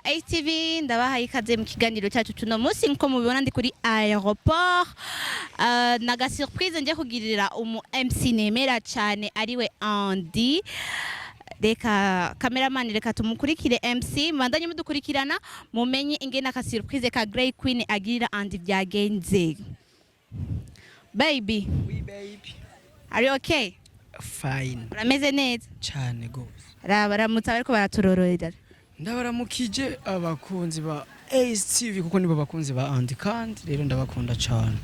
ATV ndabahaye ikaze mu kiganiro cyacu cuno munsi nko mubibona ndi kuri aeroport naga surprise nje kugirira umu MC nemera cyane ariwe Andy. Reka cameraman reka tumukurikire MC mandanye mudukurikirana mumenye ingena ka surprise ka Grey Queen agirira Andy byagenze. Baby. Oui baby. Are you okay? Fine. Urameze neza? Cyane gose. Baramutsa bariko baraturororera. Ndabaramukije abakunzi ba ASTV kuko nibo bakunzi ba Andy kandi rero ndabakunda cyane.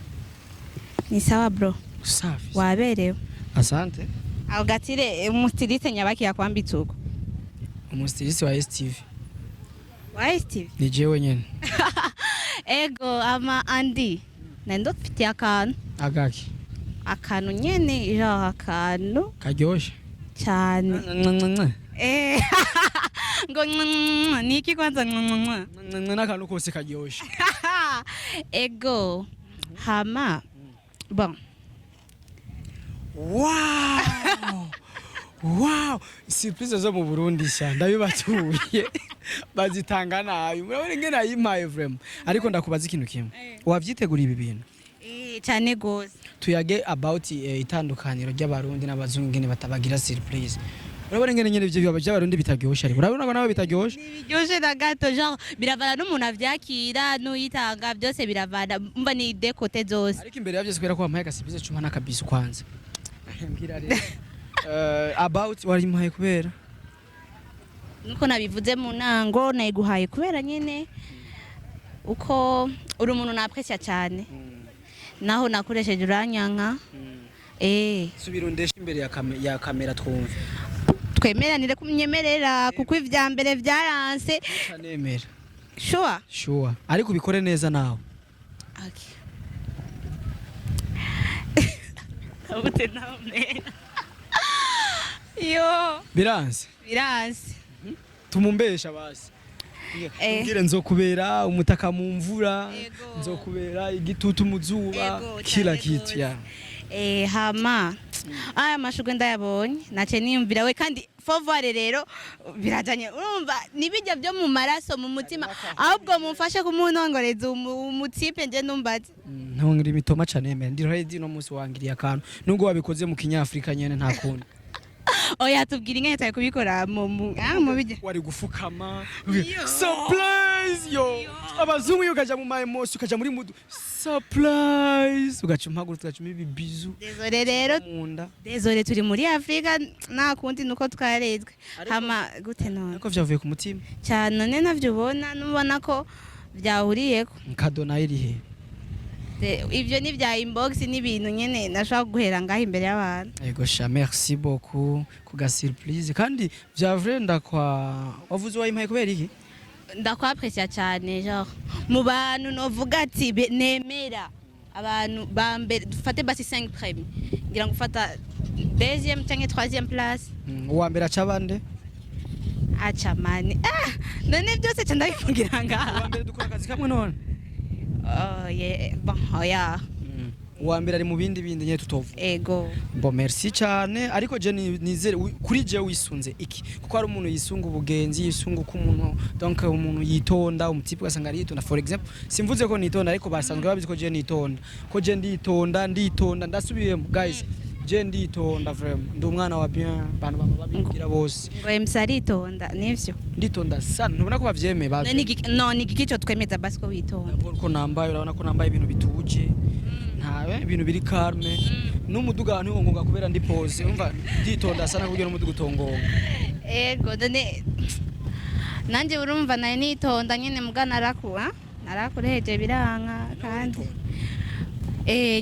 Ni sawa bro. Safi. Waberewe. Asante. Aho gatire umustiliste nyabaki yakwambitse uko. Umustiliste wa ASTV. Wa ASTV? Ni jewe nyene. Ego ama Andy. Nendo mfite akantu. Agaki. Akantu nyene ije akantu. Karyoshe. Cyane. Ngo niki kwanza n'akantu kose karyoshe. Ego. Hama. Bon. Wow! Wow! Surprise zo mu Burundi sha ndabibatuye. Bazitanga nabi. Murabona ngena yimpaye vraiment. Ariko ndakubaza ikintu kimwe. Wavyiteguriye ibi bintu? Cyane gose. Tuyage about itandukaniro ry'abarundi n'abazungu ngene batabagira surprise. Urabona ngene nyene ivyo by'abarundi bitaryoshe ariko urabona nawe bitaryoshe? Biryoshe na gato genre biravana n'umuntu avyakira n'uyitanga byose biravana umva ni decote zose. Ariko imbere yavyo skwera ko wampaye gasibize cuma n'akabisu kwanza. Mbwira rero. About wari muhaye kubera? Nuko nabivuze mu nango nayiguhaye kubera nyene uko uri umuntu napresya cyane. Naho nakoresheje uranyanka. Subira undesha imbere ya kamera twumve. Twemeranire kumyemerera kuko ivya mbere vyaranse. Chanemera. Sure. Sure. Ariko ubikore neza nawe. Okay. Abute nawe. Yo. Biranse. Biranse. Tumumbesha basi. Ngire nzokubera umutaka mu mvura, nzokubera igitutu mu zuba, kila kitu ya. Hama. Aya mashugwe ndayabonye nace niyumvira we kandi fovare rero birajanye urumva nibijya byo mu maraso mu mutima ahubwo mumfashe kumunongoreza umutipe nje numbaze. Ntongera imitoma cyane ndi ready no musi wangiriye akantu nubwo wabikoze mu kinyafrika nyene nta kundi. Oya tubwira ingene taye kubikora mu bijya wari gufukama surprise yo abazungu yukaja mu emotion ukaja muri mudu surprise ugaca impaguru tugacuma ibibizu. Désolé rero désolé turi muri Afrika nta kundi nuko twarezwe hama gute none ariko vyavuye ku mutima cyane none navyo ubona nubona ko vyahuriyeko nkadona iri he ivyo ni vya inbox n'ibintu nyene nashaka guhera ngaho imbere y'abantu. Yego sha merci beaucoup kuga surprise kandi vyavre ndakwa wavuze wayimpaye kubera iki ndakwapresya cyane genre mu bantu novuga ati nemera abantu bambere dufate basi 5 premier ngira ngufata deuxième cyangwa troisième place uwa mbere aca bande aca mani none byose cyanda bivugira ngaha uwa mbere dukora akazi kamwe none. Oh yeah, bon oya. Uwa mbere ari mu bindi nyene tutovu. Ego. Bon merci cyane ariko je nizere kuri je wisunze iki kuko ari umuntu yisunga ubugenzi yisunga ku umuntu donc umuntu yitonda umutipe gasanga ari yitonda for example simvuze ko nitonda ariko basanzwe babizi ko je nitonda ko je nditonda ndasubiyemo guys je nditonda vraiment ndi umwana wa bien bantu babigira bose ngo msaritonda nivyo nditonda sana ntubona ko bavyeme bazi no ni gikico twemeza basi ko witonda ko nambaye urabona ko nambaye ibintu bituje ntawe ibintu biri calme n'umuduga abantu ngonga kubera ndi pose umva nditonda sana kugira n'umuduga utongonga. Ego done nanje urumva naye nitonda nyene mugana narakureje biranka kandi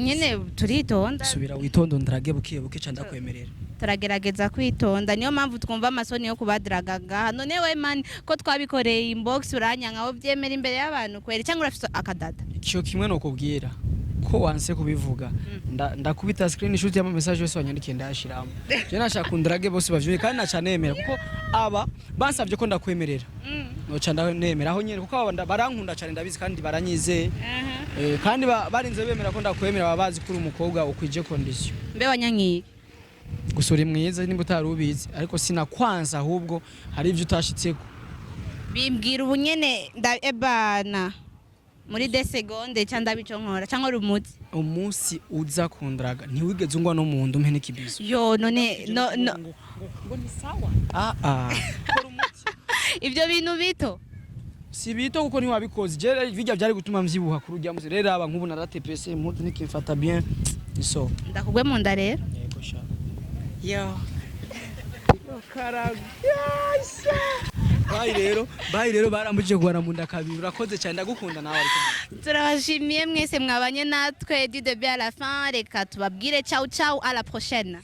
nyene turitonda subira witondo ndrage bukiye canda kwemerera turagerageza kwitonda niyo mpamvu twumva amasoni yo kubadragaga none we man ko twabikoreye inbox uranyanka aho vyemera imbere y'abantu kwera cyangwa urafite akadada ico kimwe no kubwira ko wanse kubivuga ndakubita screenshot ya message yose wanyandikiye ndashiramo je nashaka kundrage bose bavyuye kandi naca nemera kuko aba bansavye ko ndakwemerera no canda nemera aho nyene kuko aba barankunda cyane ndabizi kandi baranyizeye kandi barinze bemera ko ndakwemera babazi kuri umukobwa ukwije condition mbe wanyankiye gusura mwiza nimba utarubizi ariko sinakwanza ahubwo hari ivyo utashitseko bimbwira ubu nyene ebana muri 2 secondes cyangwa ndabico nkora cyangwa rumutse umunsi uza kundraga ntiwigeze ungwa no mu ndu mpene kibizo yo none no ngo ni sawa kora umuti ivyo bintu bito si bito kuko ntiwabikoze je bijya byari gutuma mvyibuha kurujya muze rero aba nkubu naratepese impuzu nikimfata bien iso ndakugwe mu nda rero yego sha yo karaga bayi rero barambuje kuwana mu nda kabiri urakoze cyane ndagukunda nawe ariko turabashimiye mwese mwabanye natwe du début à la fin reka tubabwire ciao ciao à la prochaine